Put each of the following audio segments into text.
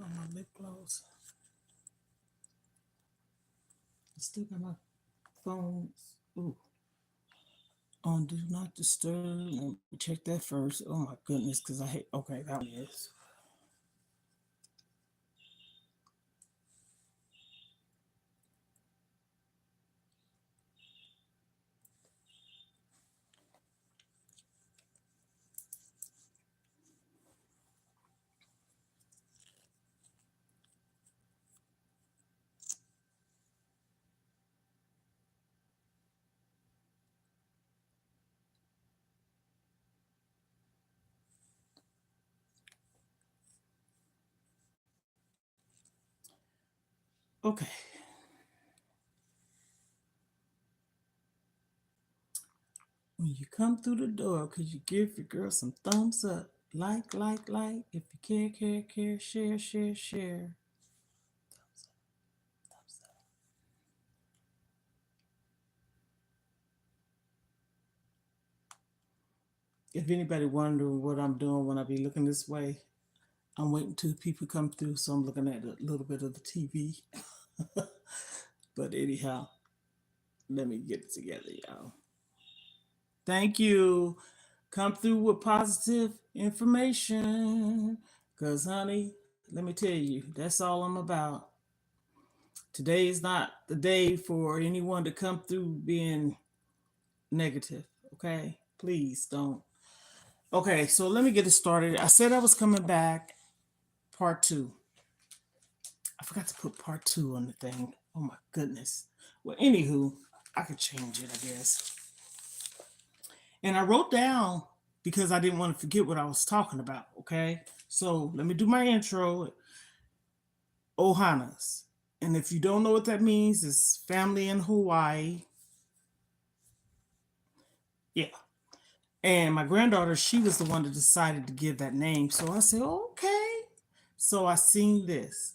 on my lip gloss. I still got my phone on do not disturb. Let me check that first. Oh my goodness, because I hate. Okay, that one is. Okay. When you come through the door, could you give your girl some thumbs up? Like. If you care, share. If anybody wondering what I'm doing when I be looking this way, I'm waiting till people come through, so I'm looking at a little bit of the TV. But anyhow, let me get it together, y'all. Thank you. Come through with positive information. Because, honey, let me tell you, that's all I'm about. Today is not the day for anyone to come through being negative, okay? Please don't. Okay, so let me get it started. I said I was coming back, part two. I forgot to put part two on the thing. Oh my goodness. Well, anywho, I could change it, I guess. And I wrote down because I didn't want to forget what I was talking about, okay? So let me do my intro. Ohanas. And if you don't know what that means, it's family in Hawaii. Yeah. And my granddaughter, she was the one that decided to give that name. So I said, okay. So I sing this.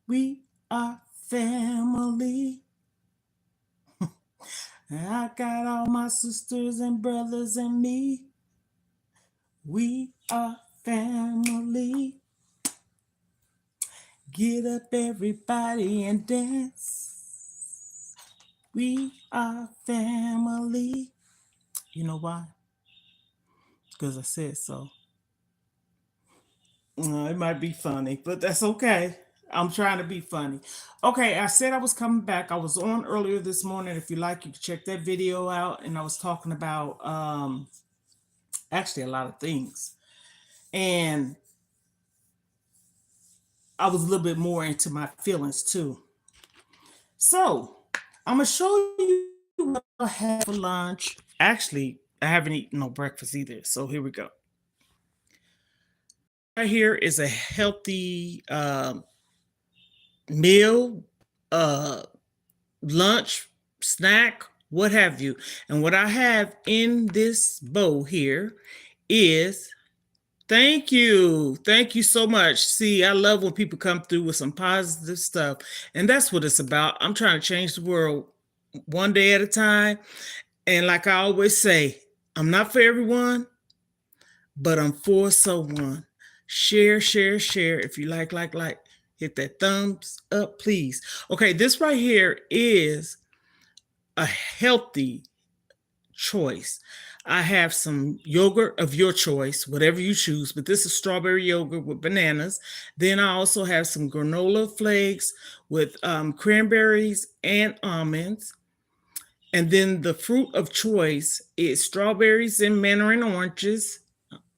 We are family. I got all my sisters and brothers and me. We are family. Get up, everybody, and dance. We are family. You know why? Because I said so. It might be funny, but that's okay. I'm trying to be funny. Okay, I said I was coming back. I was on earlier this morning. If you like, you can check that video out. And I was talking about actually a lot of things. And I was a little bit more into my feelings too. So I'm gonna show you what I had for lunch. Actually, I haven't eaten no breakfast either. So here we go. Right here is a healthy meal, uh, lunch, snack, what have you. And what I have in this bowl here is thank you. Thank you so much. See, I love when people come through with some positive stuff. And that's what it's about. I'm trying to change the world one day at a time. And like I always say, I'm not for everyone, but I'm for someone. Share. If you like, hit that thumbs up, please. Okay, this right here is a healthy choice. I have some yogurt of your choice, whatever you choose, but this is strawberry yogurt with bananas. Then I also have some granola flakes with cranberries and almonds. And then the fruit of choice is strawberries and mandarin oranges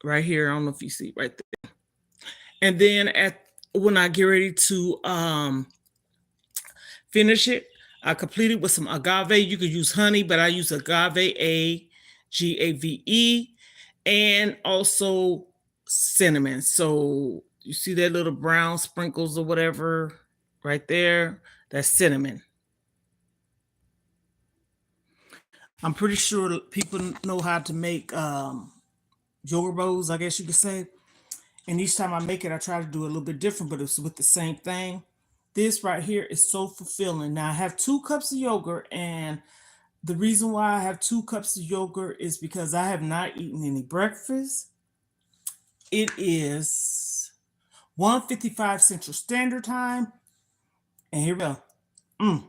right here. I don't know if you see right there. And then at when I get ready to finish it, I complete it with some agave. You could use honey, but I use agave, AGAVE, and also cinnamon. So you see that little brown sprinkles or whatever right there? That's cinnamon. I'm pretty sure people know how to make yogurt bowls, I guess you could say. And each time I make it, I try to do it a little bit different, but it's with the same thing. This right here is so fulfilling. Now I have 2 cups of yogurt, and the reason why I have 2 cups of yogurt is because I have not eaten any breakfast. It is 1:55 Central Standard Time. And here we go. Mm,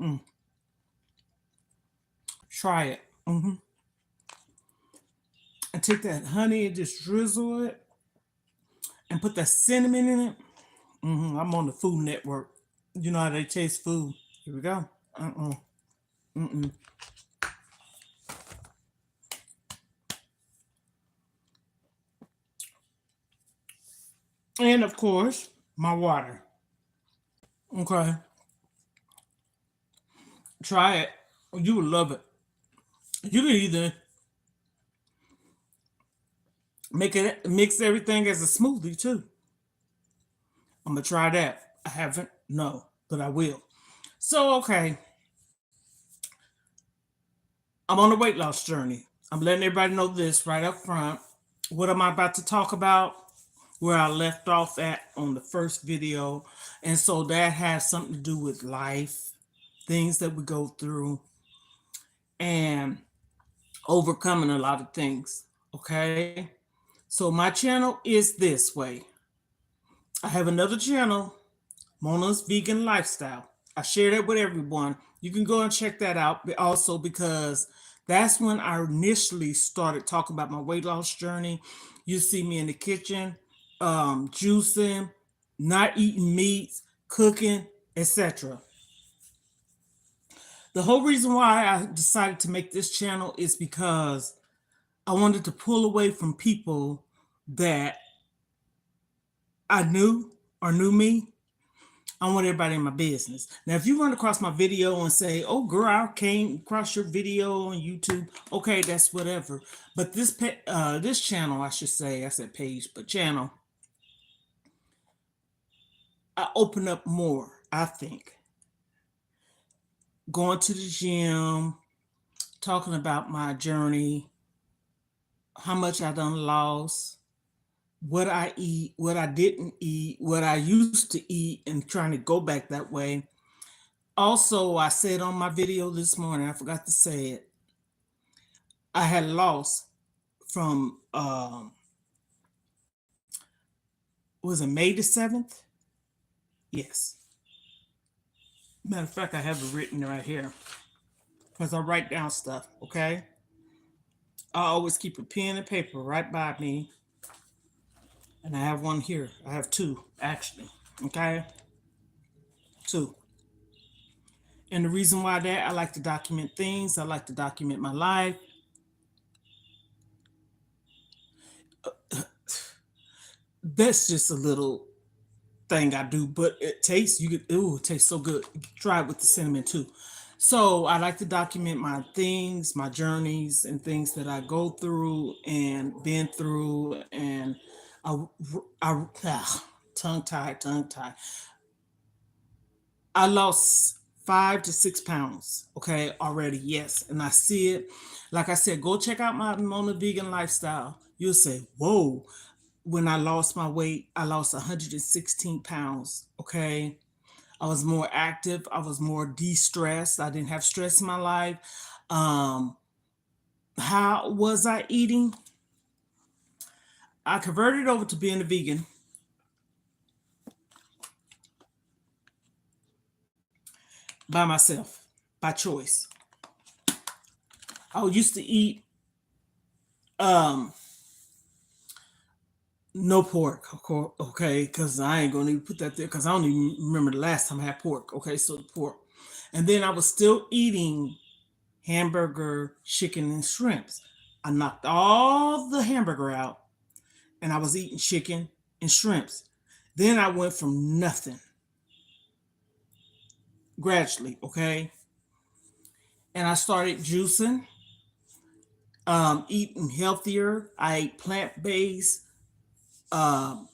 mm. Try it. And take that honey and just drizzle it and put that cinnamon in it. I'm on the Food Network. You know how they taste food. Here we go. Uh-uh. Mm-mm. And of course, my water. Okay. Try it. You will love it. You can either make it mix everything as a smoothie too. I'm gonna try that. I haven't, no, but I will. So okay, I'm on a weight loss journey. I'm letting everybody know this right up front. What am I about to talk about? Where I left off at on the first video. And so that has something to do with life, things that we go through, and overcoming a lot of things. Okay. So my channel is this way. I have another channel, Mona's Vegan Lifestyle. I share that with everyone. You can go and check that out. But also because that's when I initially started talking about my weight loss journey. You see me in the kitchen, juicing, not eating meats, cooking, etc. The whole reason why I decided to make this channel is because I wanted to pull away from people that I knew or knew me. I want everybody in my business. Now, if you run across my video and say, "Oh, girl, I came across your video on YouTube," okay, that's whatever. But this channel, I should say, I said page, but channel, I open up more. I think going to the gym, talking about my journey, how much I done lost, what I eat, what I didn't eat, what I used to eat, and trying to go back that way. Also, I said on my video this morning, I forgot to say it, I had lost from was it May the 7th? Yes. Matter of fact, I have it written right here because I write down stuff, okay? I always keep a pen and paper right by me. And I have one here. I have two, actually. Okay? Two. And the reason why that, I like to document things. I like to document my life. That's just a little thing I do, but it tastes, you could, ooh, it tastes so good. Try it with the cinnamon too. So I like to document my things, my journeys, and things that I go through and been through. And I, tongue tied, tongue tied. I lost 5 to 6 pounds, okay, already, yes. And I see it. Like I said, go check out my Mona Vegan Lifestyle. You'll say, whoa, when I lost my weight, I lost 116 pounds, okay? I was more active. I was more de-stressed. I didn't have stress in my life. Um, how was I eating? I converted over to being a vegan by myself, by choice. I used to eat um no pork, of course, okay, because I ain't gonna even put that there because I don't even remember the last time I had pork. Okay, so the pork. And then I was still eating hamburger, chicken, and shrimps. I knocked all the hamburger out and I was eating chicken and shrimps. Then I went from nothing gradually, okay? And I started juicing, eating healthier. I ate um,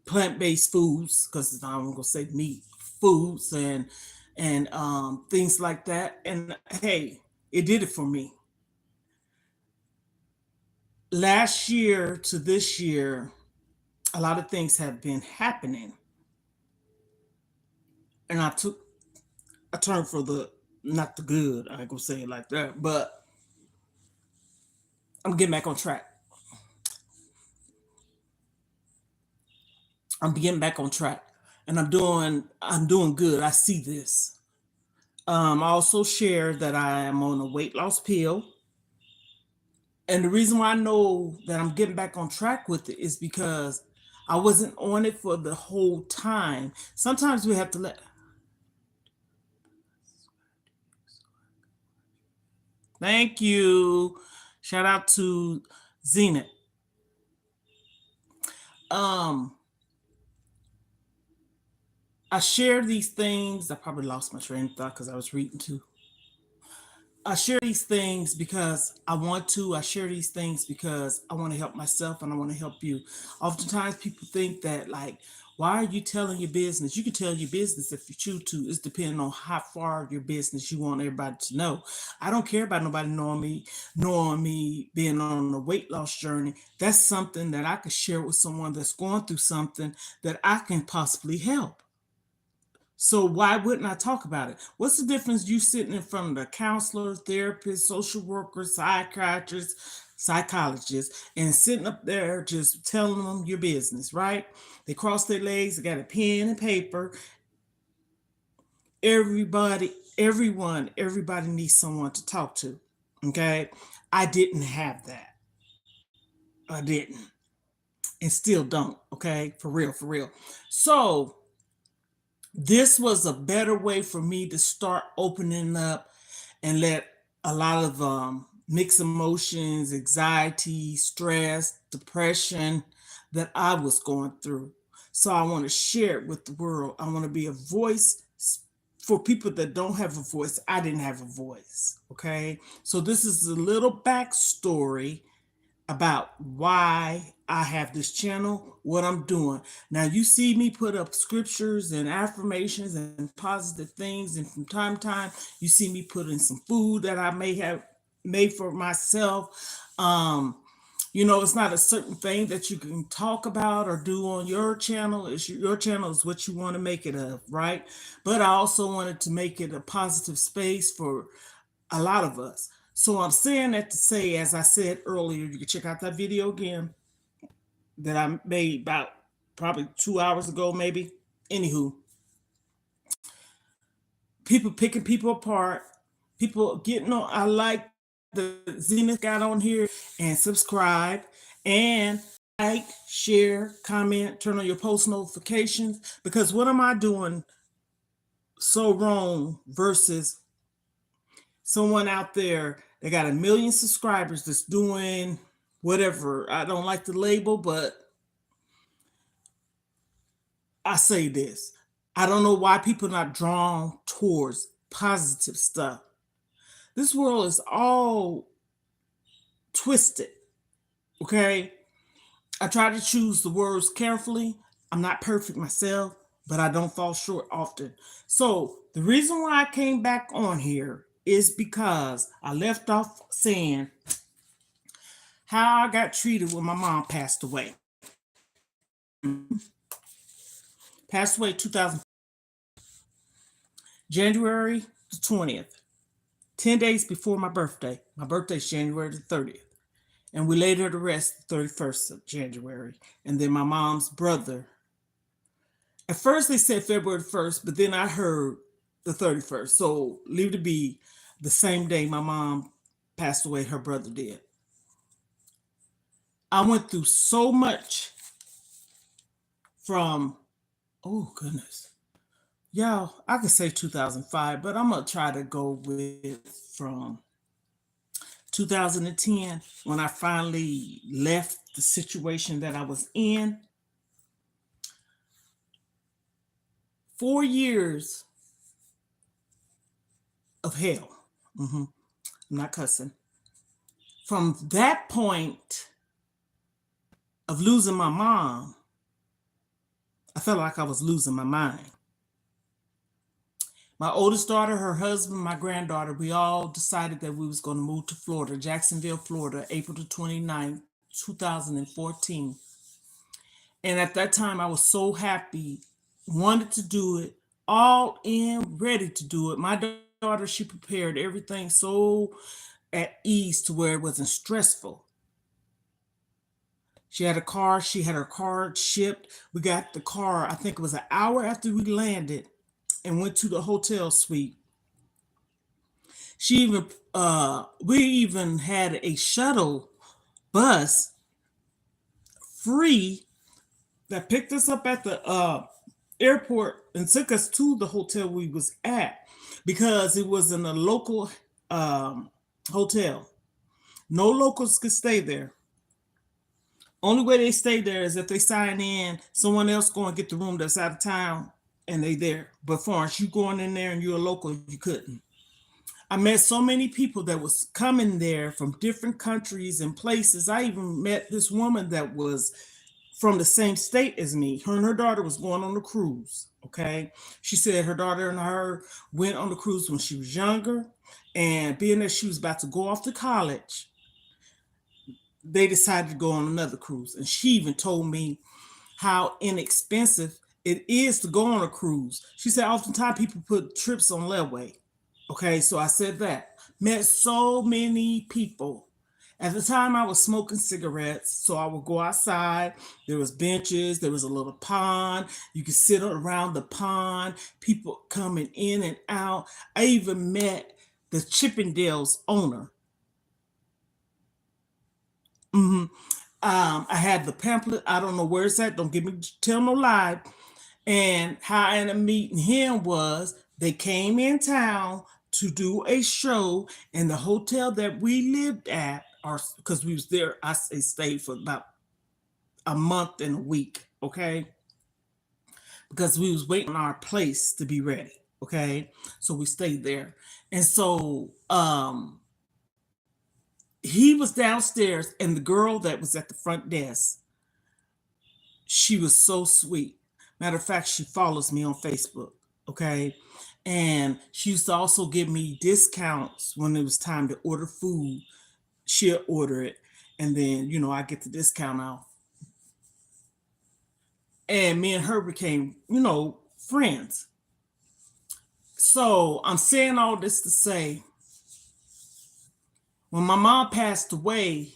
plant-based foods because I'm gonna say meat foods and things like that. And hey, it did it for me. Last year to this year, a lot of things have been happening, and I took a turn for the not the good. I ain't gonna say it like that, but I'm getting back on track. I'm getting back on track, and I'm doing good. I see this. I also shared that I am on a weight loss pill, and the reason why I know that I'm getting back on track with it is because I wasn't on it for the whole time. Sometimes we have to let. Thank you. Shout out to Zenith. Um, I share these things. I probably lost my train of thought because I was reading too. I share these things because I want to. I share these things because I want to help myself and I want to help you. Oftentimes, people think that, like, why are you telling your business? You can tell your business if you choose to. It's depending on how far your business you want everybody to know. I don't care about nobody knowing me being on a weight loss journey. That's something that I could share with someone that's going through something that I can possibly help. So why wouldn't I talk about it? What's the difference you sitting in front of a counselor, therapist, social worker, psychiatrist, psychologist, and sitting up there just telling them your business, right? They cross their legs, they got a pen and paper. Everybody needs someone to talk to. Okay. I didn't have that. I didn't. And still don't. Okay. For real, for real. So this was a better way for me to start opening up and let a lot of mixed emotions, anxiety, stress, depression that I was going through. So I want to share it with the world. I want to be a voice for people that don't have a voice. I didn't have a voice. Okay. So this is a little backstory about why I have this channel, what I'm doing. Now, you see me put up scriptures and affirmations and positive things, and from time to time, you see me put in some food that I may have made for myself. It's not a certain thing that you can talk about or do on your channel. Your channel is what you want to make it of, right? But I also wanted to make it a positive space for a lot of us. So I'm saying that to say, as I said earlier, you can check out that video again that I made about probably 2 hours ago, maybe. Anywho, people picking people apart, people getting on. I like the Zenith got on here and subscribe and like, share, comment, turn on your post notifications, because what am I doing so wrong versus someone out there that got 1 million subscribers that's doing whatever? I don't like the label, but I say this. I don't know why people are not drawn towards positive stuff. This world is all twisted, okay? I try to choose the words carefully. I'm not perfect myself, but I don't fall short often. So the reason why I came back on here is because I left off saying how I got treated when my mom passed away. Passed away 2000, January the 20th, 10 days before my birthday. My birthday is January the 30th. And we laid her to rest the 31st of January. And then my mom's brother, at first they said February 1st, but then I heard the 31st. So leave it to be the same day my mom passed away, her brother did. I went through so much from, oh goodness. Y'all, I could say 2005, but I'm going to try to go with from 2010 when I finally left the situation that I was in. 4 years of hell. I'm not cussing. From that point of losing my mom, I felt like I was losing my mind. My oldest daughter, her husband, my granddaughter, we all decided that we was going to move to Florida, Jacksonville, Florida, April the 29th, 2014. And at that time, I was so happy, wanted to do it, all in, ready to do it. My daughter, she prepared everything so at ease to where it wasn't stressful. She had a car. She had her car shipped. We got the car, I think it was an hour after we landed and went to the hotel suite. She even, we even had a shuttle bus free that picked us up at the airport and took us to the hotel we was at because it was in a local hotel. No locals could stay there. Only way they stay there is if they sign in, someone else go and get the room that's out of town and they there. But for us, you going in there and you're a local, you couldn't. I met so many people that was coming there from different countries and places. I even met this woman that was from the same state as me. Her and her daughter was going on a cruise. Okay. She said her daughter and her went on the cruise when she was younger. And being that she was about to go off to college, they decided to go on another cruise. And she even told me how inexpensive it is to go on a cruise. She said oftentimes people put trips on layaway. Okay, so I said that. Met so many people. At the time I was smoking cigarettes, so I would go outside. There was benches, there was a little pond. You could sit around the pond, people coming in and out. I even met the Chippendales owner. Mhm. I had the pamphlet. I don't know where it's at. Don't give me tell no lie. And how I ended up meeting him was they came in town to do a show in the hotel that we lived at, or because we was there. Stayed for about a month and a week. Okay, because we was waiting on our place to be ready. Okay, so we stayed there, and so he was downstairs, and the girl that was at the front desk, she was so sweet. Matter of fact, she follows me on Facebook. Okay. And she used to also give me discounts when it was time to order food. She'll order it. And then, I get the discount off. And me and her became, friends. So I'm saying all this to say when my mom passed away,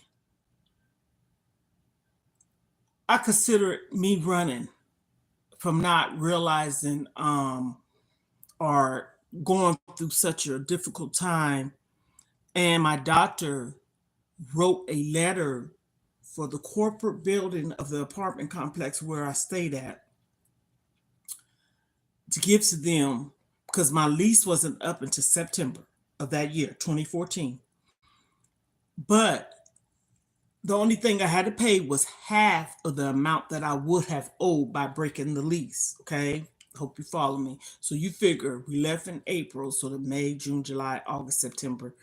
I consider it me running from not realizing or going through such a difficult time. And my doctor wrote a letter for the corporate building of the apartment complex where I stayed at to give to them because my lease wasn't up until September of that year, 2014. But the only thing I had to pay was half of the amount that I would have owed by breaking the lease. Okay. Hope you follow me. So you figure we left in April, so the May, June, July, August, September,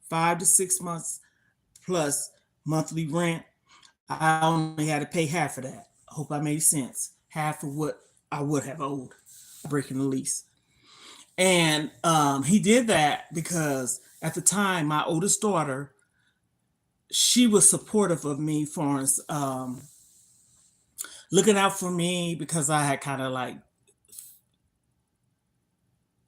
5 to 6 months plus monthly rent. I only had to pay half of that. I hope I made sense. Half of what I would have owed breaking the lease. And he did that because at the time, my oldest daughter, she was supportive of me for looking out for me because I had kind of like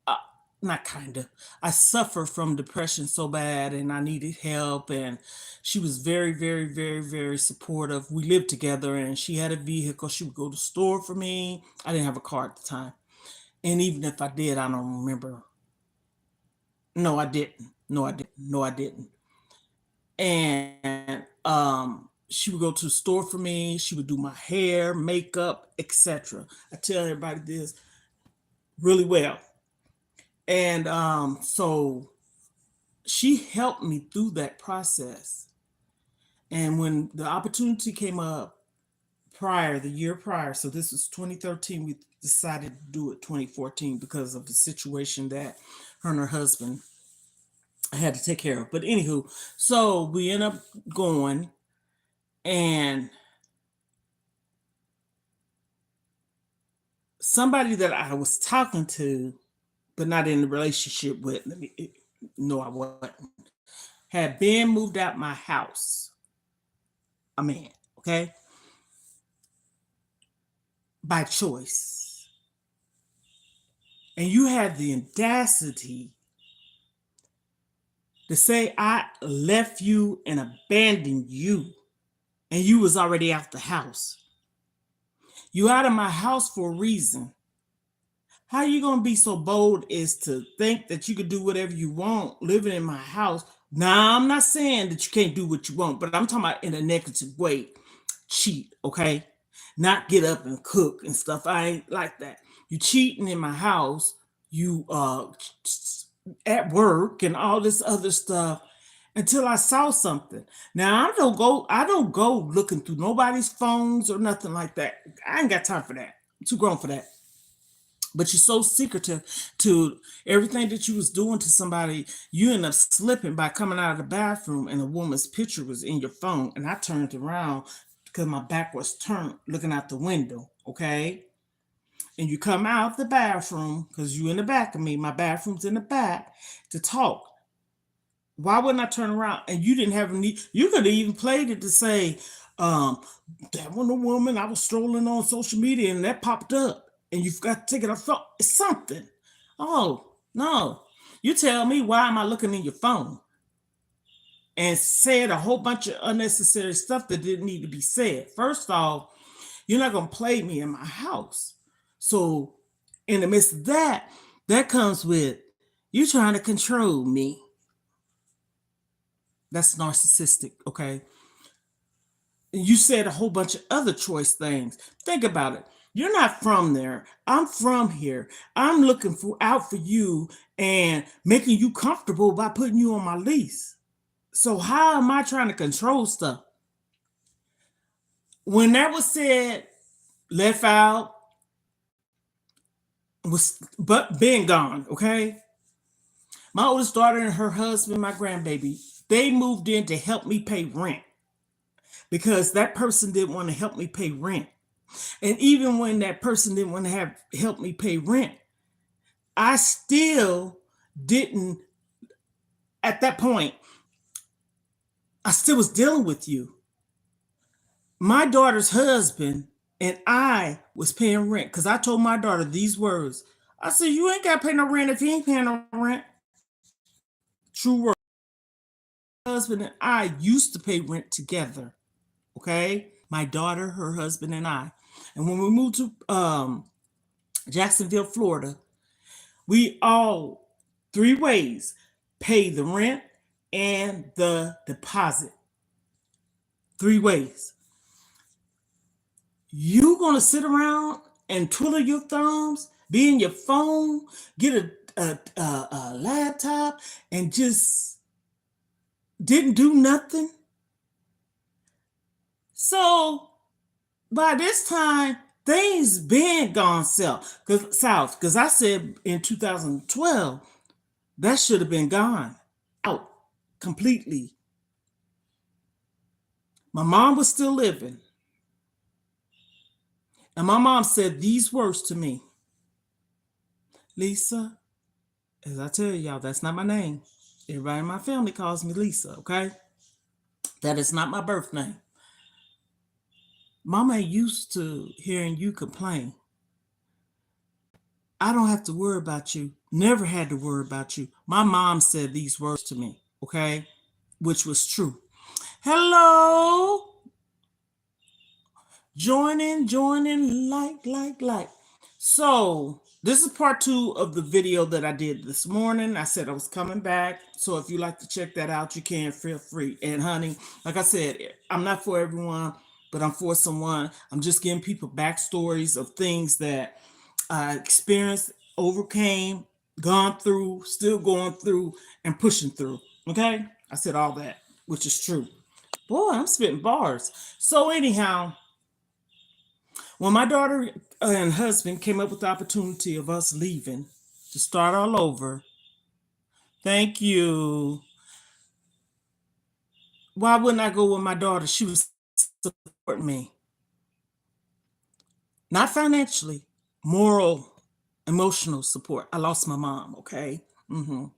uh, not kind of. I suffered from depression so bad and I needed help. And she was very, very, very, very supportive. We lived together and she had a vehicle. She would go to the store for me. I didn't have a car at the time. And even if I did, I don't remember. No, I didn't. No, I didn't. No, I didn't. And she would go to the store for me. She would do my hair, makeup, etc. I tell everybody this really well. And so she helped me through that process. And when the opportunity came up the year prior, so this was 2013, we decided to do it 2014 because of the situation that her and her husband had to take care of. But anywho, so we end up going and somebody that I was talking to, but not in a relationship with, no, I wasn't, had been moved out my house. A man, okay? By choice. And you had the audacity to say, I left you and abandoned you. and you was already out the house. You out of my house for a reason. How you gonna be so bold as to think that you could do whatever you want living in my house? Now, I'm not saying that you can't do what you want, but I'm talking about in a negative way. Cheat, okay? Not get up and cook and stuff. I ain't like that. You cheating in my house, you at work and all this other stuff until I saw something. Now I don't go looking through nobody's phones or nothing like that. I ain't got time for that. I'm too grown for that. But you're so secretive to everything that you was doing to somebody, you end up slipping by coming out of the bathroom and a woman's picture was in your phone. And I turned around because my back was turned looking out the window, okay? And you come out the bathroom because you in the back of me, my bathroom's in the back, to talk. Why wouldn't I turn around? And you didn't have any, you could have even played it to say, um, that one woman, I was strolling on social media and that popped up. And you've got to take it off. It's something. Oh, no. You tell me, why am I looking in your phone? And said a whole bunch of unnecessary stuff that didn't need to be said. First off, you're not going to play me in my house. So, in the midst of that, that comes with you trying to control me. That's narcissistic, okay? And you said a whole bunch of other choice things. Think about it. You're not from there. I'm from here. I'm looking out for you and making you comfortable by putting you on my lease. So how am I trying to control stuff? When that was said, left out, was but being gone, okay? My oldest daughter and her husband, my grandbaby, they moved in to help me pay rent because that person didn't want to help me pay rent. And even when that person didn't want to help me pay rent, I still didn't, at that point, I still was dealing with you. My daughter's husband and I was paying rent because I told my daughter these words. I said, you ain't got to pay no rent if you ain't paying no rent. True word. My husband and I used to pay rent together. Okay? My daughter, her husband, and I. And when we moved to Jacksonville, Florida, we all 3 ways pay the rent and the deposit. 3 ways. You gonna sit around and twiddle your thumbs, be in your phone, get a laptop, and just didn't do nothing? So by this time, things been gone south. Because I said in 2012, that should have been gone out completely. My mom was still living. And my mom said these words to me. Lisa, as I tell y'all, that's not my name. Everybody in my family calls me Lisa, okay? That is not my birth name. Mama ain't used to hearing you complain. I don't have to worry about you. Never had to worry about you. My mom said these words to me, okay? Which was true. Hello. Join in, like. So, this is part 2 of the video that I did this morning. I said I was coming back. So, if you like to check that out, you can, feel free. And, honey, like I said, I'm not for everyone, but I'm for someone. I'm just giving people backstories of things that I experienced, overcame, gone through, still going through, and pushing through. Okay? I said all that, which is true. Boy, I'm spitting bars. So, anyhow, when my daughter and husband came up with the opportunity of us leaving to start all over, thank you. Why wouldn't I go with my daughter? She was supporting me. Not financially, moral, emotional support. I lost my mom, okay? And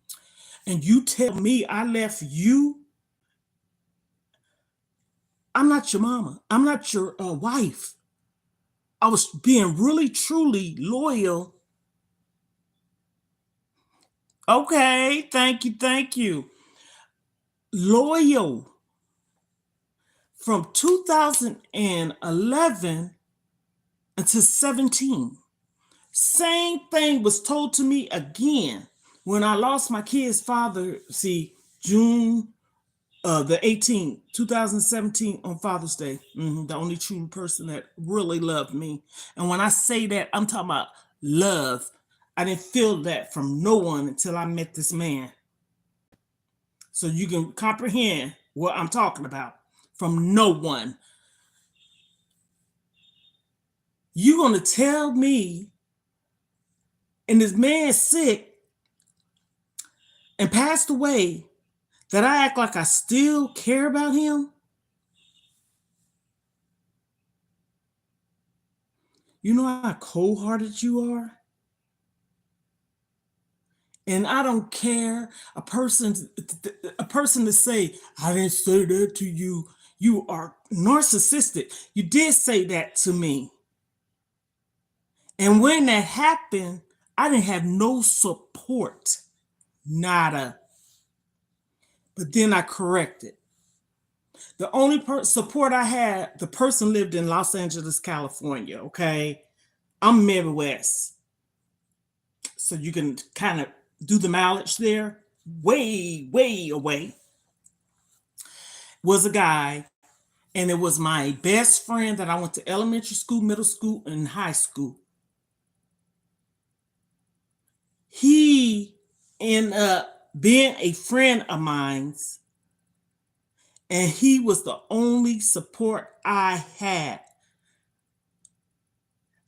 you tell me I left you? I'm not your mama. I'm not your wife. I was being really, truly loyal. Okay, thank you. Loyal from 2011 until 17. Same thing was told to me again when I lost my kid's father. See, June the 18th, 2017, on Father's Day. The only true person that really loved me. And when I say that, I'm talking about love. I didn't feel that from no one until I met this man. So you can comprehend what I'm talking about. From no one. You're going to tell me, and this man's sick and passed away, that I act like I still care about him? You know how cold-hearted you are? And I don't care a person to say, I didn't say that to you. You are narcissistic. You did say that to me. And when that happened, I didn't have no support. Nada. But then I corrected. The only support I had, the person lived in Los Angeles, California, okay? I'm Midwest. So you can kind of do the mileage there. Way, way away was a guy, and it was my best friend that I went to elementary school, middle school, and high school. He ended up being a friend of mine's, and he was the only support I had.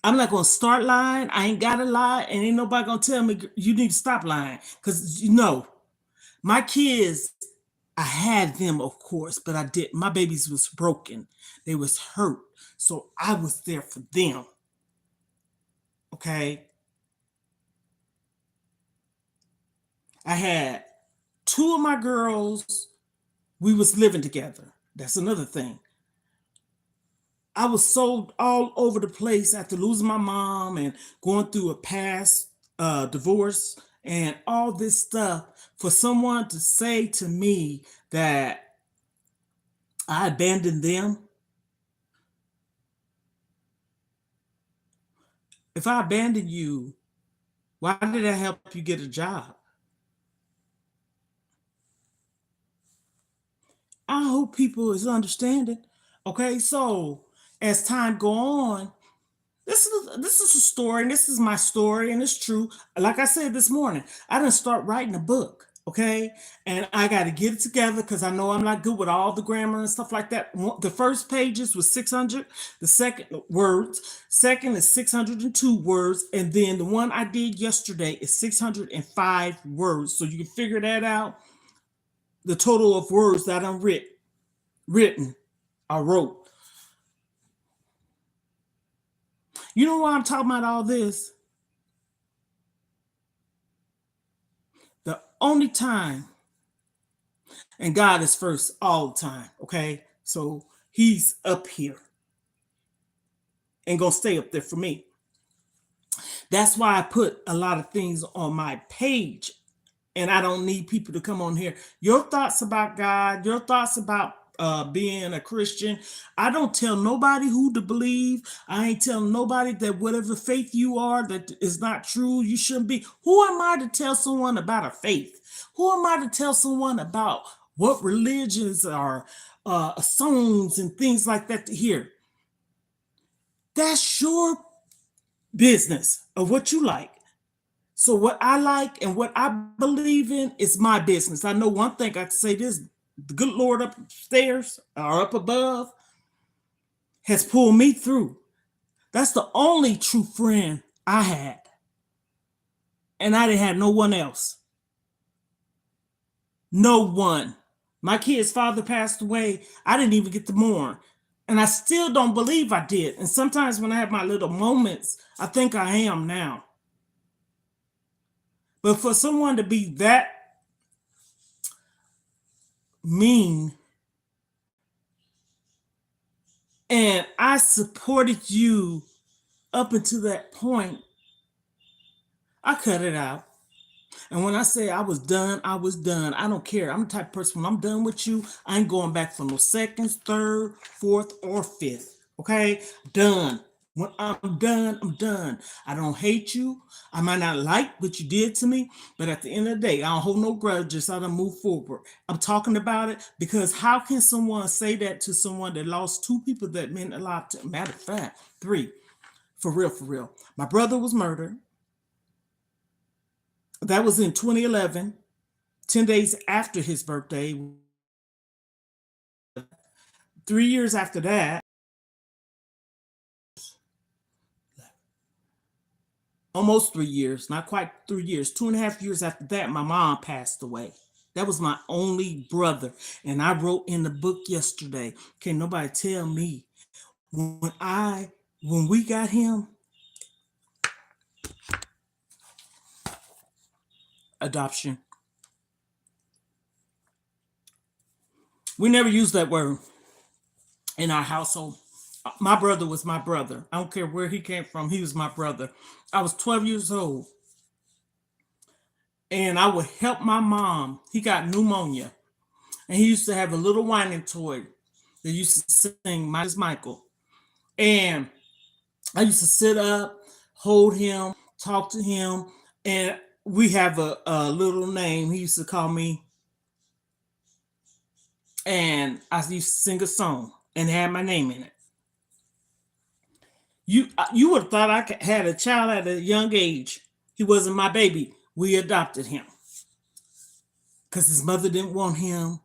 I'm not gonna start lying. I ain't gotta lie, and ain't nobody gonna tell me you need to stop lying. Cause my kids, I had them, of course, but I didn't. My babies was broken. They was hurt. So I was there for them. Okay. I had two of my girls, we was living together. That's another thing. I was so all over the place after losing my mom and going through a past divorce and all this stuff. For someone to say to me that I abandoned them, if I abandoned you, why did I help you get a job? I hope people is understanding. Okay, so as time go on, this is a story, and this is my story, and it's true. Like I said this morning, I didn't start writing a book. Okay, and I got to get it together because I know I'm not good with all the grammar and stuff like that. The first pages was 600, the second words, second is 602 words, and then the one I did yesterday is 605 words. So you can figure that out. The total of words that I'm written, I wrote. You know why I'm talking about all this? The only time, and God is first all the time, okay? So he's up here and gonna stay up there for me. That's why I put a lot of things on my page, and I don't need people to come on here. Your thoughts about God, your thoughts about being a Christian. I don't tell nobody who to believe. I ain't telling nobody that whatever faith you are that is not true, you shouldn't be. Who am I to tell someone about a faith? Who am I to tell someone about what religions are, songs and things like that to hear? That's your business of what you like. So what I like and what I believe in is my business. I know one thing I can say this: the good Lord upstairs or up above has pulled me through. That's the only true friend I had. And I didn't have no one else. No one. My kid's father passed away. I didn't even get to mourn. And I still don't believe I did. And sometimes when I have my little moments, I think I am now. But for someone to be that mean, and I supported you up until that point, I cut it out. And when I say I was done, I was done. I don't care. I'm the type of person, when I'm done with you, I ain't going back for no seconds, third, fourth, or fifth. Okay? Done. When I'm done, I'm done. I don't hate you. I might not like what you did to me, but at the end of the day, I don't hold no grudges. I don't move forward. I'm talking about it because how can someone say that to someone that lost two people that meant a lot to? Matter of fact, three. For real, for real. My brother was murdered. That was in 2011. 10 days after his birthday. 3 years after that, almost 3 years, not quite 3 years, 2.5 years after that, my mom passed away. That was my only brother. And I wrote in the book yesterday, can nobody tell me when we got him, adoption. We never used that word in our household. My brother was my brother. I don't care where he came from. He was my brother. I was 12 years old and I would help my mom. He got pneumonia, and he used to have a little whining toy that used to sing "My is Michael," and I used to sit up, hold him, talk to him, and we have a little name. He used to call me, and I used to sing a song and it had my name in it. You would have thought had a child at a young age. He wasn't my baby. We adopted him because his mother didn't want him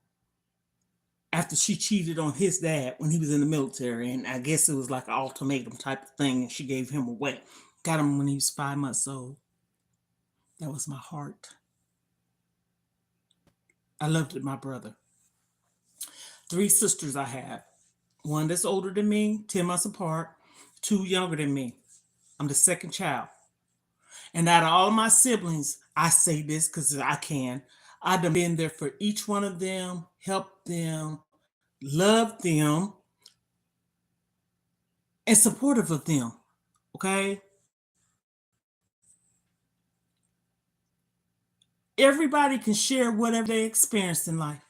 after she cheated on his dad when he was in the military. And I guess it was like an ultimatum type of thing, and she gave him away. Got him when he was 5 months old. That was my heart. I loved it, my brother. Three sisters I have. One that's older than me, 10 months apart, two younger than me. I'm the second child. And out of all my siblings, I say this because I can. I've been there for each one of them, helped them, loved them, and supportive of them. Okay? Everybody can share whatever they experienced in life.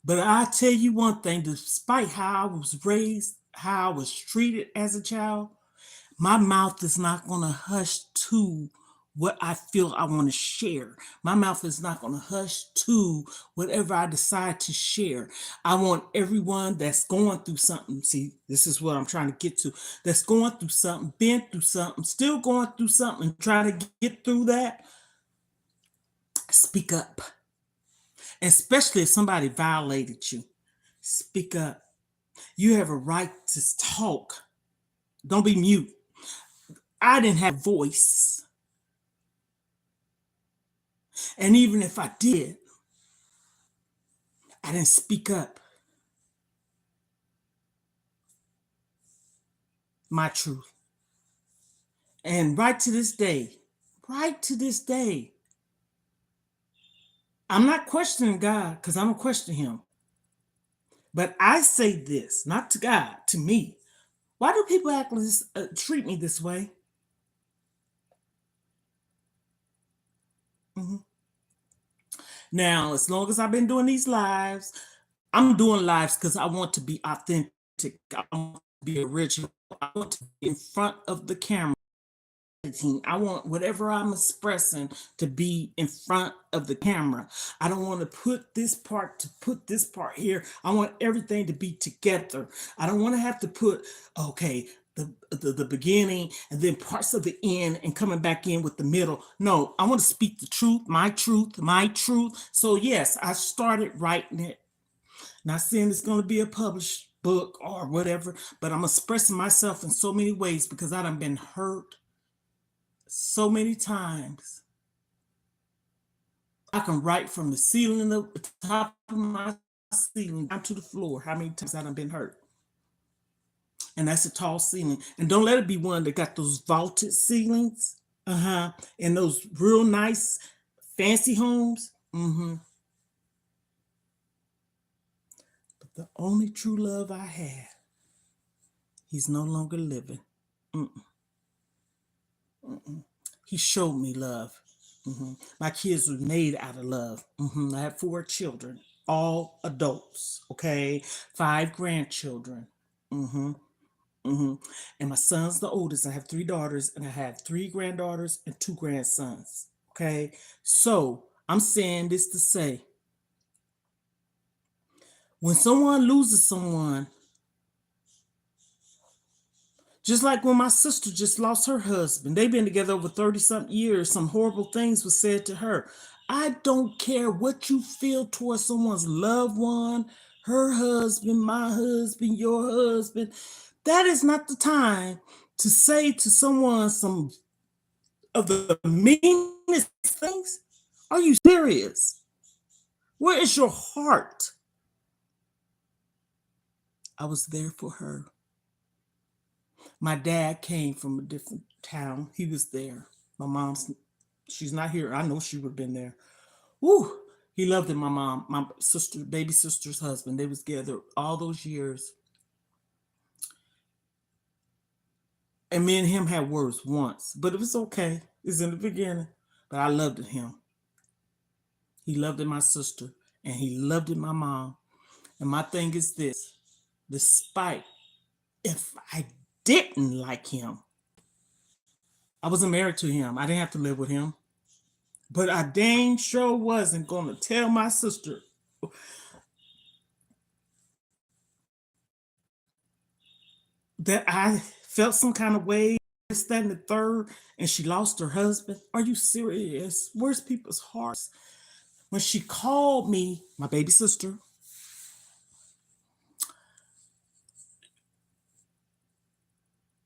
But I tell you one thing, despite how I was raised, how I was treated as a child, my mouth is not going to hush to what I feel I want to share. My mouth is not going to hush to whatever I decide to share. I want everyone that's going through something. See, this is what I'm trying to get to. That's going through something, been through something, still going through something, trying to get through that. Speak up. Especially if somebody violated you. Speak up. You have a right to talk. Don't be mute. I didn't have a voice. And even if I did, I didn't speak up my truth. And right to this day, I'm not questioning God because I don't question him. But I say this, not to God, to me. Why do people treat me this way? Mm-hmm. Now, as long as I've been doing these lives, I'm doing lives because I want to be authentic. I want to be original. I want to be in front of the camera. I want whatever I'm expressing to be in front of the camera. I don't want to put this part here. I want everything to be together. I don't want to have to put, okay, the beginning and then parts of the end and coming back in with the middle. No, I want to speak the truth, my truth, my truth. So yes, I started writing it. Not saying it's going to be a published book or whatever, but I'm expressing myself in so many ways because I done been hurt so many times. I can write from the ceiling of the top of my ceiling down to the floor. How many times I done been hurt? And that's a tall ceiling. And don't let it be one that got those vaulted ceilings. And those real nice fancy homes. But the only true love I had, he's no longer living. Mm-mm. Mm-mm. He showed me love. My kids were made out of love. I had 4 children, all adults, okay? 5 grandchildren. hmm hmm And my son's the oldest. I have 3 daughters, and I have 3 granddaughters and 2 grandsons, okay? So I'm saying this to say, when someone loses someone, just like when my sister just lost her husband, they've been together over 30 something years, some horrible things were said to her. I don't care what you feel towards someone's loved one, her husband, my husband, your husband. That is not the time to say to someone some of the meanest things. Are you serious? Where is your heart? I was there for her. My dad came from a different town. He was there. My mom's, she's not here. I know she would have been there. Woo! He loved it. My mom, my sister, baby sister's husband. They was together all those years. And me and him had words once, but it was okay. It's in the beginning. But I loved it him. He loved it my sister, and he loved it my mom. And my thing is this: despite if I didn't like him, I wasn't married to him. I didn't have to live with him. But I dang sure wasn't going to tell my sister that I felt some kind of way, this, that, and the third, and she lost her husband. Are you serious? Where's people's hearts? When she called me, my baby sister,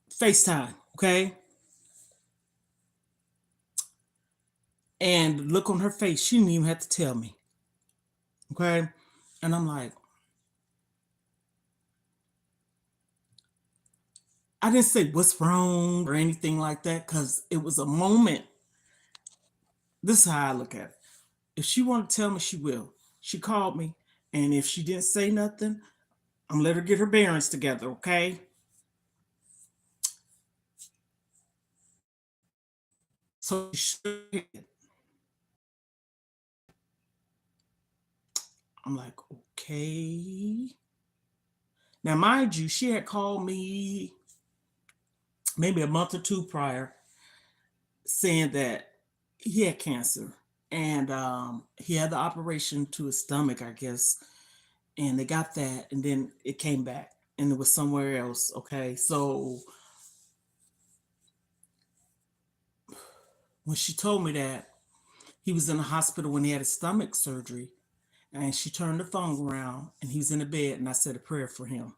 FaceTime, okay? And look on her face, she didn't even have to tell me, okay? And I'm like, I didn't say what's wrong or anything like that because it was a moment. This is how I look at it. If she want to tell me, she will. She called me, and if she didn't say nothing, I'm gonna let her get her bearings together, okay? So I'm like, okay. Now, mind you, she had called me maybe a month or two prior, saying that he had cancer, and he had the operation to his stomach, I guess, and they got that, and then it came back, and it was somewhere else. Okay, so when she told me that he was in the hospital when he had his stomach surgery, and she turned the phone around, and he was in the bed, and I said a prayer for him.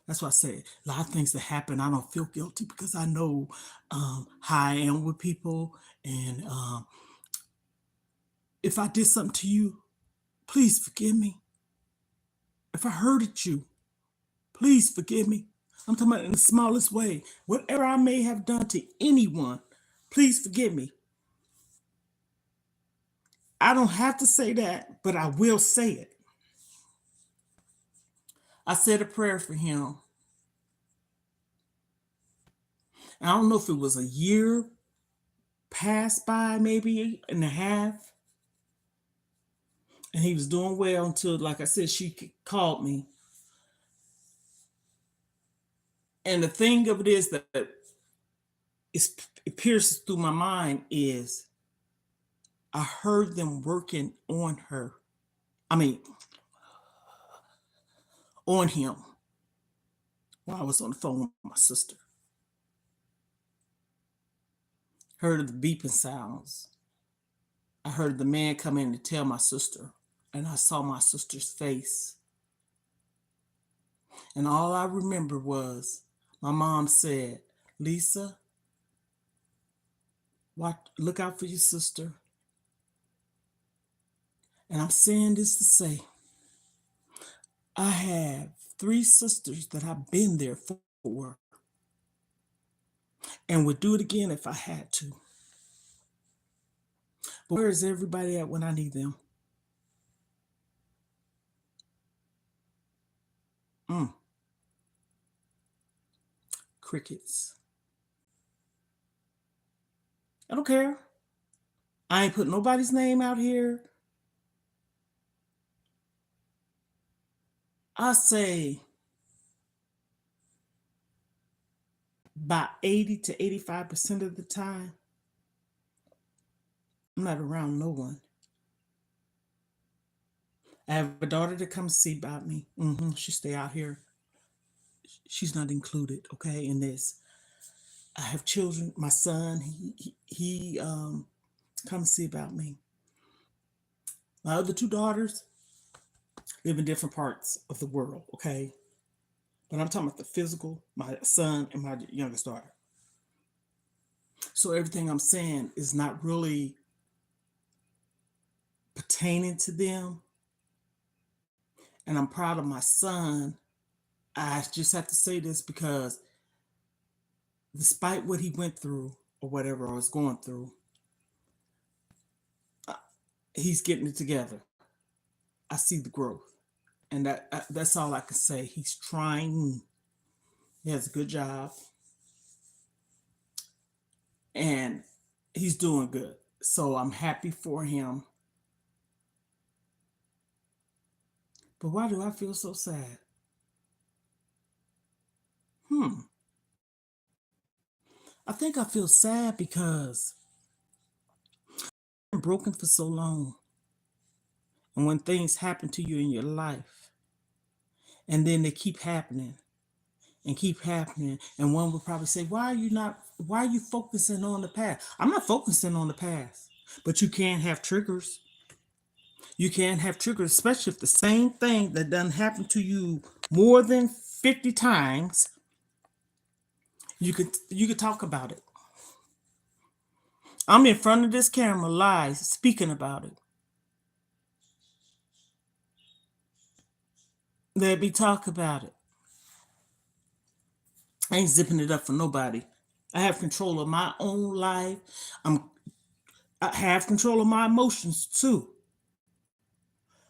That's why I say a lot of things that happen, I don't feel guilty because I know how I am with people, and if I did something to you, please forgive me. If I hurted you, please forgive me. I'm talking about in the smallest way. Whatever I may have done to anyone, please forgive me. I don't have to say that, but I will say it. I said a prayer for him. I don't know if it was a year passed by, maybe and a half, and he was doing well until, like I said, she called me. And the thing of it is that it pierces through my mind is I heard them working on her. I mean, on him while I was on the phone with my sister. Heard the beeping sounds. I heard the man come in to tell my sister, and I saw my sister's face. And all I remember was my mom said, Lisa, look out for your sister. And I'm saying this to say, I have 3 sisters that I've been there for and would do it again if I had to. But where is everybody at when I need them? Mm, crickets. I don't care. I ain't put nobody's name out here. I say about 80 to 85% of the time, I'm not around no one. I have a daughter that comes see about me. She stay out here. She's not included, okay, in this. I have children. My son, he comes see about me. My other two daughters live in different parts of the world, okay? But I'm talking about the physical, my son and my youngest daughter. So everything I'm saying is not really pertaining to them. And I'm proud of my son. I just have to say this because despite what he went through or whatever I was going through, he's getting it together. I see the growth. And that's all I can say. He's trying. He has a good job. And he's doing good. So I'm happy for him. But why do I feel so sad? Hmm. I think I feel sad because I've been broken for so long. And when things happen to you in your life, and then they keep happening and keep happening, and one would probably say, why are you focusing on the past? I'm not focusing on the past. But you can have triggers. You can have triggers, especially if the same thing that done happened to you more than 50 times, you could talk about it. I'm in front of this camera live speaking about it. Let me talk about it. I ain't zipping it up for nobody. I have control of my own life. I'm I have control of my emotions too.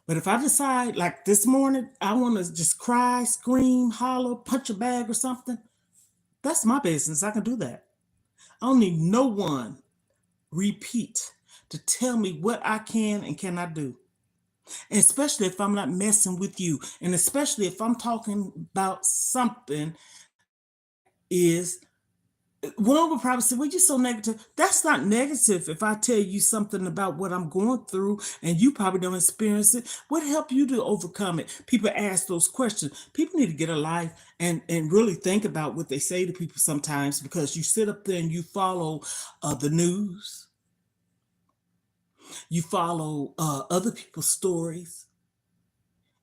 But if I decide, like this morning, I want to just cry, scream, holler, punch a bag or something, that's my business. I can do that. I don't need no one repeat to tell me what I can and cannot do. And especially if I'm not messing with you. And especially if I'm talking about something is one would probably say, well, you're so negative. That's not negative if I tell you something about what I'm going through and you probably don't experience it. What help you to overcome it? People ask those questions. People need to get a life and really think about what they say to people sometimes because you sit up there and you follow the news, you follow other people's stories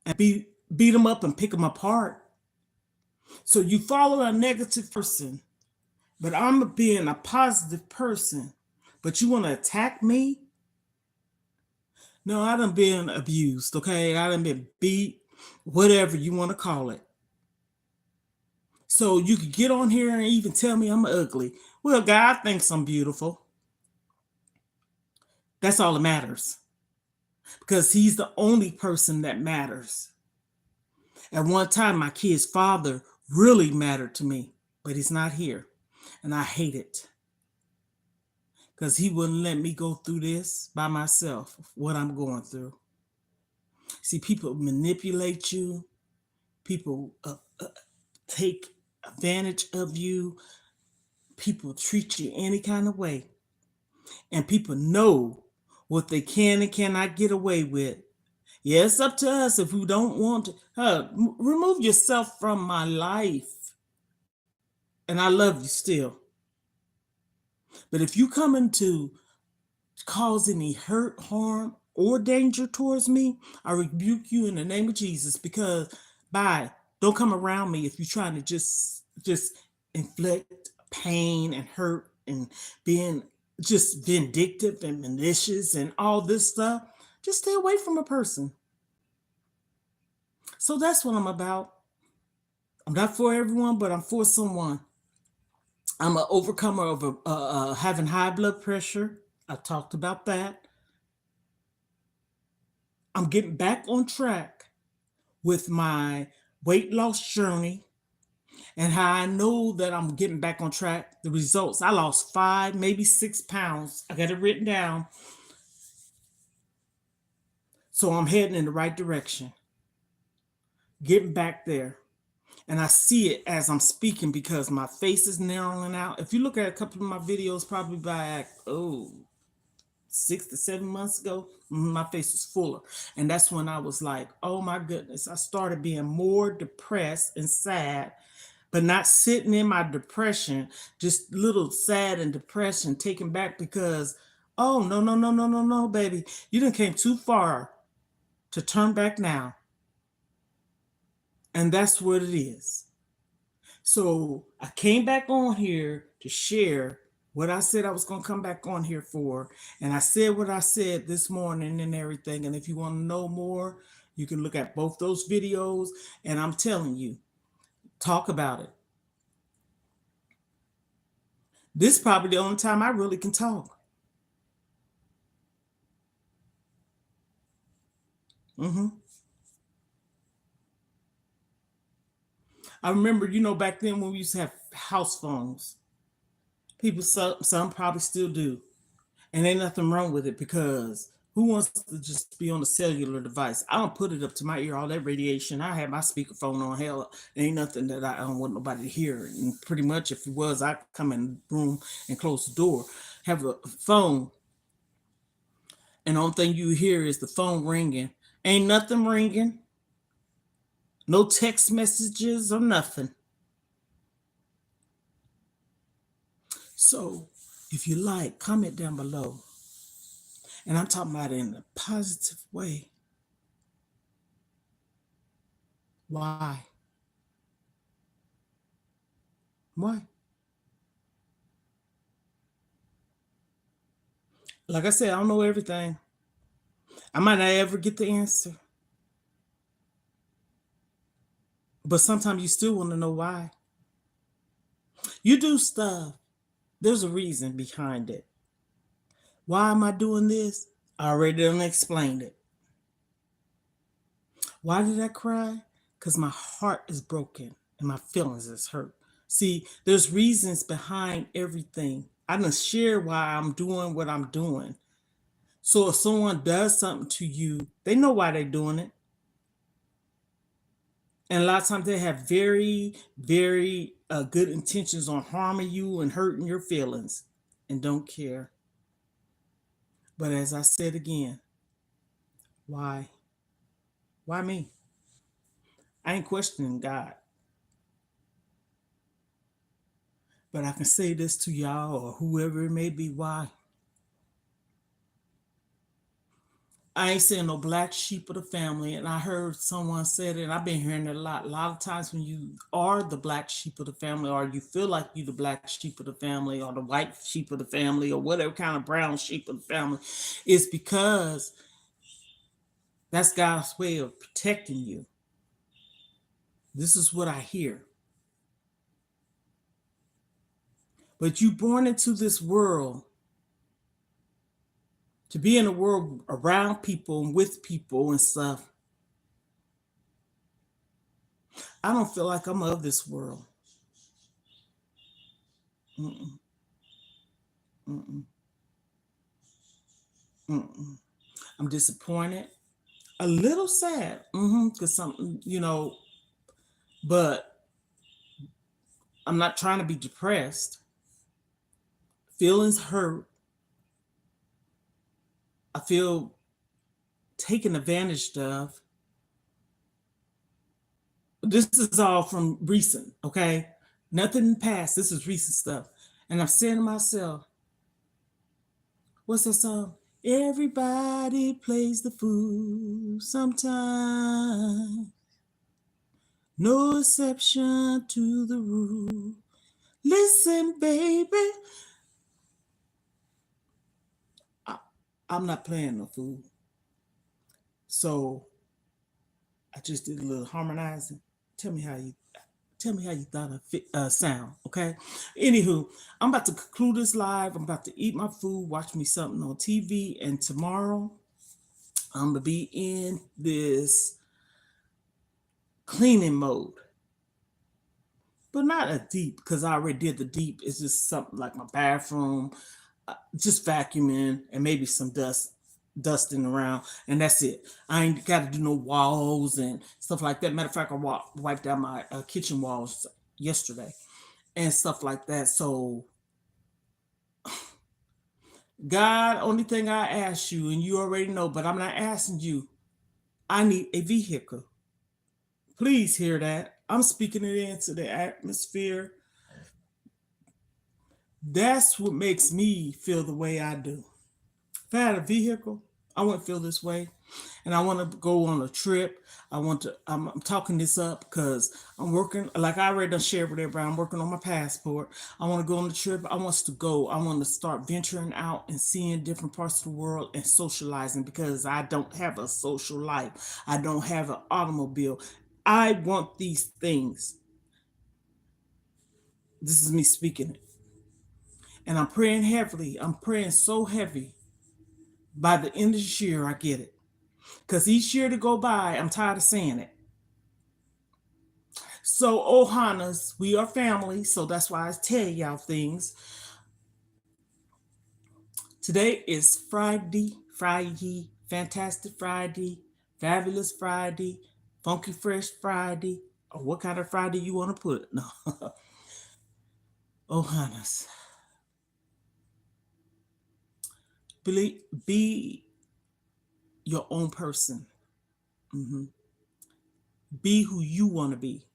and beat them up and pick them apart. So you follow a negative person, but I'm being a positive person. But you want to attack me? No, I done been abused, okay? I done been beat, whatever you want to call it. So you could get on here and even tell me I'm ugly. Well, God thinks I'm beautiful. That's all that matters. Because he's the only person that matters. At one time, my kid's father really mattered to me, but he's not here. And I hate it. Because he wouldn't let me go through this by myself, what I'm going through. See, people manipulate you, people take advantage of you, people treat you any kind of way, and people know what they can and cannot get away with. Yeah, it's up to us if we don't want to. Remove yourself from my life, and I love you still. But if you come into cause any hurt, harm, or danger towards me, I rebuke you in the name of Jesus because bye. Don't come around me if you're trying to just inflict pain and hurt and being just vindictive and malicious and all this stuff. Just stay away from a person. So that's what I'm about. I'm not for everyone, but I'm for someone. I'm an overcomer of having high blood pressure. I talked about that. I'm getting back on track with my weight loss journey and how I know that I'm getting back on track. The results, I lost 5, maybe 6 pounds. I got it written down. So I'm heading in the right direction, getting back there. And I see it as I'm speaking because my face is narrowing out. If you look at a couple of my videos, probably by 6 to 7 months ago, my face was fuller. And that's when I was like, oh my goodness, I started being more depressed and sad, but not sitting in my depression, just little sad and depression taken back because, oh, no, no, no, no, no, no, baby. You done came too far to turn back now. And that's what it is. So I came back on here to share what I said I was going to come back on here for. And I said what I said this morning and everything. And if you want to know more, you can look at both those videos. And I'm telling you, talk about it. This is probably the only time I really can talk. hmm I remember, back then when we used to have house phones, people, some probably still do. And ain't nothing wrong with it because who wants to just be on a cellular device? I don't put it up to my ear, all that radiation. I have my speakerphone on. Hell, there ain't nothing that I don't want nobody to hear. And pretty much if it was, I'd come in the room and close the door. Have a phone, and the only thing you hear is the phone ringing. Ain't nothing ringing. No text messages or nothing. So if you like, comment down below. And I'm talking about it in a positive way. Why? Why? Like I said, I don't know everything. I might not ever get the answer. But sometimes you still want to know why. You do stuff. There's a reason behind it. Why am I doing this? I already done explained it. Why did I cry? Because my heart is broken and my feelings is hurt. See, there's reasons behind everything. I done share why I'm doing what I'm doing. So if someone does something to you, they know why they're doing it. And a lot of times they have very, very good intentions on harming you and hurting your feelings and don't care. But as I said again, why? Why me? I ain't questioning God. But I can say this to y'all or whoever it may be, why? I ain't saying no black sheep of the family. And I heard someone said it, and I've been hearing it a lot. A lot of times when you are the black sheep of the family, or you feel like you the black sheep of the family, or the white sheep of the family, or whatever kind of brown sheep of the family, it's because that's God's way of protecting you. This is what I hear. But you born into this world to be in a world around people and with people and stuff. I don't feel like I'm of this world. Mm-mm, mm-mm, mm-mm. I'm disappointed, a little sad, because something, but I'm not trying to be depressed. Feelings hurt. I feel taken advantage of. This is all from recent, okay? Nothing in the past. This is recent stuff. And I'm saying to myself, what's that song? Everybody plays the fool sometimes. No exception to the rule. Listen, baby. I, I'm not playing no fool. So I just did a little harmonizing. Tell me how you thought I sound, okay? Anywho, I'm about to conclude this live. I'm about to eat my food, watch me something on TV, and tomorrow I'm gonna be in this cleaning mode, but not a deep because I already did the deep. It's just something like my bathroom, just vacuuming and maybe some dust. dusting around, and that's it. I ain't got to do no walls and stuff like that. Matter of fact, wiped out my kitchen walls yesterday and stuff like that. So, God, only thing I ask you, and you already know, but I'm not asking you. I need a vehicle. Please hear that. I'm speaking it into the atmosphere. That's what makes me feel the way I do. If I had a vehicle, I wouldn't feel this way. And I want to go on a trip. I'm talking this up because I'm working, like I already done shared with everybody, I'm working on my passport. I want to go on the trip. I want to go. I want to start venturing out and seeing different parts of the world and socializing because I don't have a social life. I don't have an automobile. I want these things. This is me speaking it. And I'm praying heavily. I'm praying so heavy. By the end of this year, I get it. Because each year to go by, I'm tired of saying it. So, Ohana's, we are family. So that's why I tell y'all things. Today is Friday, Fantastic Friday, Fabulous Friday, Funky Fresh Friday, or what kind of Friday you want to put. No. Ohana's, be your own person. Mhm. Be who you want to be.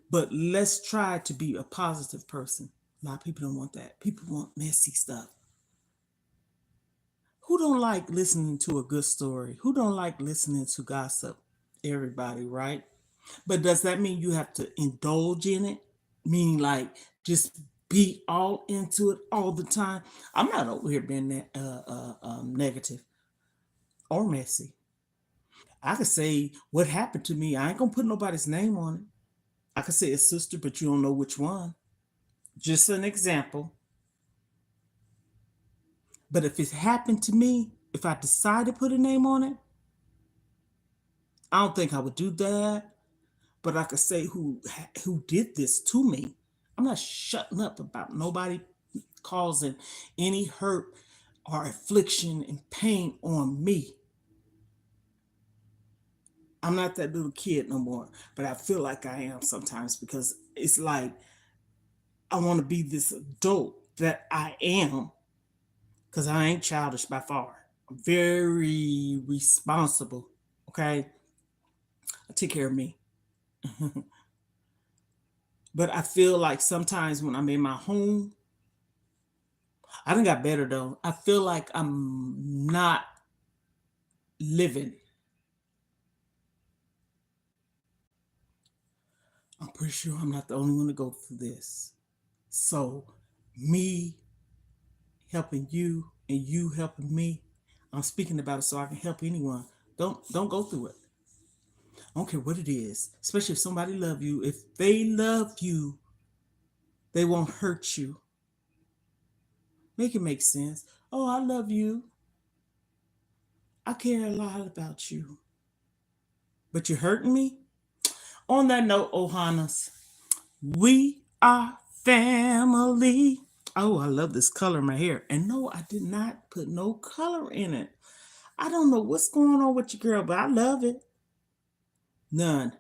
But let's try to be a positive person. A lot of people don't want that. People want messy stuff. Who don't like listening to a good story? Who don't like listening to gossip? Everybody, right? But does that mean you have to indulge in it? Meaning like just be all into it all the time? I'm not over here being negative or messy. I could say what happened to me. I ain't gonna put nobody's name on it. I could say a sister, but you don't know which one. Just an example. But if it happened to me, if I decide to put a name on it, I don't think I would do that. But I could say who did this to me. I'm not shutting up about nobody causing any hurt or affliction and pain on me. I'm not that little kid no more, but I feel like I am sometimes because it's like I want to be this adult that I am because I ain't childish by far. I'm very responsible. Okay, I take care of me. But I feel like sometimes when I'm in my home, I done got better though. I feel like I'm not living. I'm pretty sure I'm not the only one to go through this. So, me helping you and you helping me, I'm speaking about it so I can help anyone. Don't go through it. I don't care what it is. Especially if somebody love you. If they love you, they won't hurt you. Make it make sense. Oh, I love you. I care a lot about you. But you're hurting me? On that note, Ohanas, we are family. Oh, I love this color in my hair. And no, I did not put no color in it. I don't know what's going on with your girl, but I love it. None.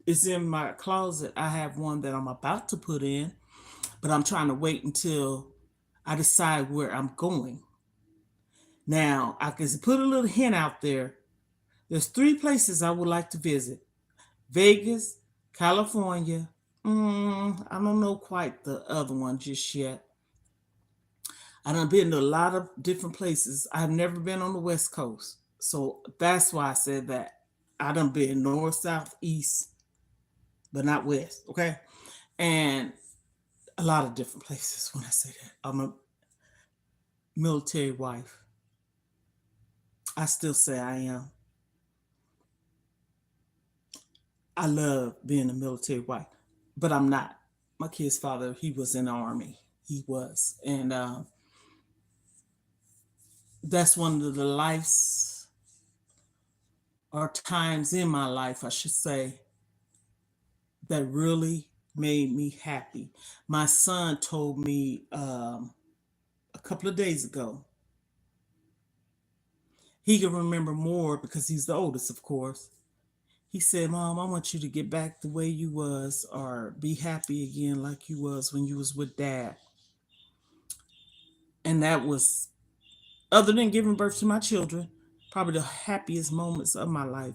It's in my closet. I have one that I'm about to put in, but I'm trying to wait until I decide where I'm going. Now, I can put a little hint out there. There's three places I would like to visit: Vegas, California. I don't know quite the other one just yet. I done been to a lot of different places. I've never been on the West Coast. So that's why I said that. I done been north, south, east, but not west. Okay. And a lot of different places when I say that. I'm a military wife. I still say I am. I love being a military wife, but I'm not. My kid's father, he was in the army. He was. And that's one of the lives or times in my life, I should say, that really made me happy. My son told me a couple of days ago, He can remember more because he's the oldest, of course. He said, "Mom, I want you to get back the way you was, or be happy again like you was when you was with Dad." And that was, other than giving birth to my children, probably the happiest moments of my life.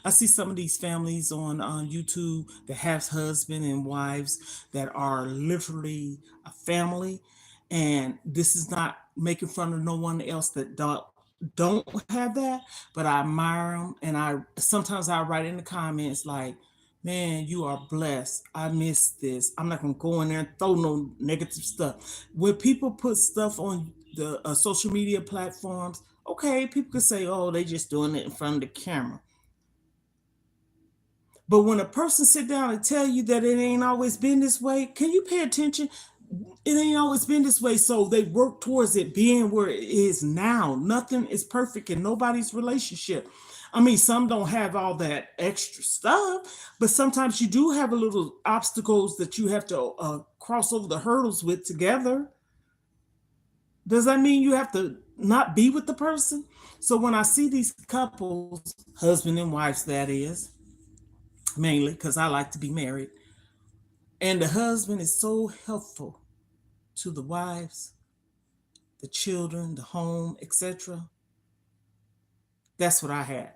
I see some of these families on YouTube that have husband and wives that are literally a family. And this is not making fun of no one else that don't have that, but I admire them. And I write in the comments like, man, you are blessed. I miss this. I'm not gonna go in there and throw no negative stuff. When people put stuff on the social media platforms, okay, people could say, oh, they just doing it in front of the camera. But when a person sit down and tell you that it ain't always been this way, can you pay attention? It ain't always been this way. So they work towards it being where it is now. Nothing is perfect in nobody's relationship. I mean, some don't have all that extra stuff, but sometimes you do have a little obstacles that you have to cross over the hurdles with together. Does that mean you have to not be with the person? So when I see these couples, husband and wives, that is, mainly because I like to be married, and the husband is so helpful to the wives, the children, the home, etc. That's what I had.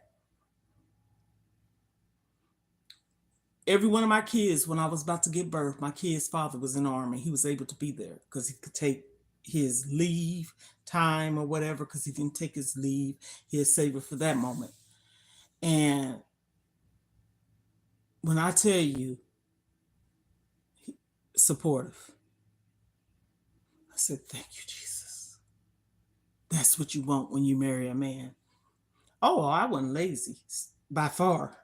Every one of my kids, when I was about to give birth, my kid's father was in the army. He was able to be there because he could take his leave time or whatever, because he didn't take his leave. He'd save it for that moment. And when I tell you, supportive, I said, thank you, Jesus. That's what you want when you marry a man. Oh, I wasn't lazy by far,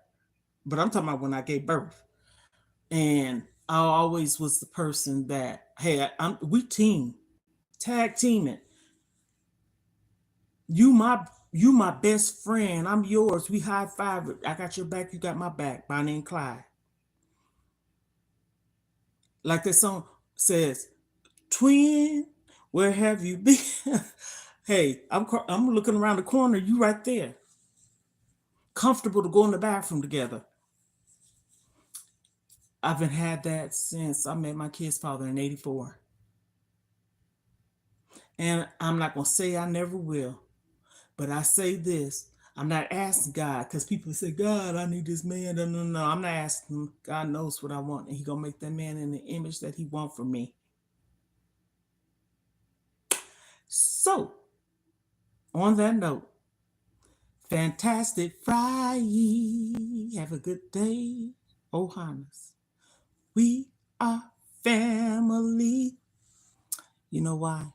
but I'm talking about when I gave birth. And I always was the person that, hey, we team, tag teaming. You my you my best friend. I'm yours. We high five. I got your back. You got my back. Bonnie and Clyde. Like that song says, twin, where have you been? Hey, I'm looking around the corner. You right there. Comfortable to go in the bathroom together. I've been had that since I met my kid's father in '84. And I'm not gonna say I never will, but I say this. I'm not asking God, because people say, God, I need this man. No, no, no. I'm not asking him. God knows what I want, and he gonna make that man in the image that he want for me. So, on that note, fantastic Friday. Have a good day, Ohana's. We are family. You know why?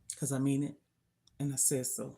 Because I mean it, and I said so.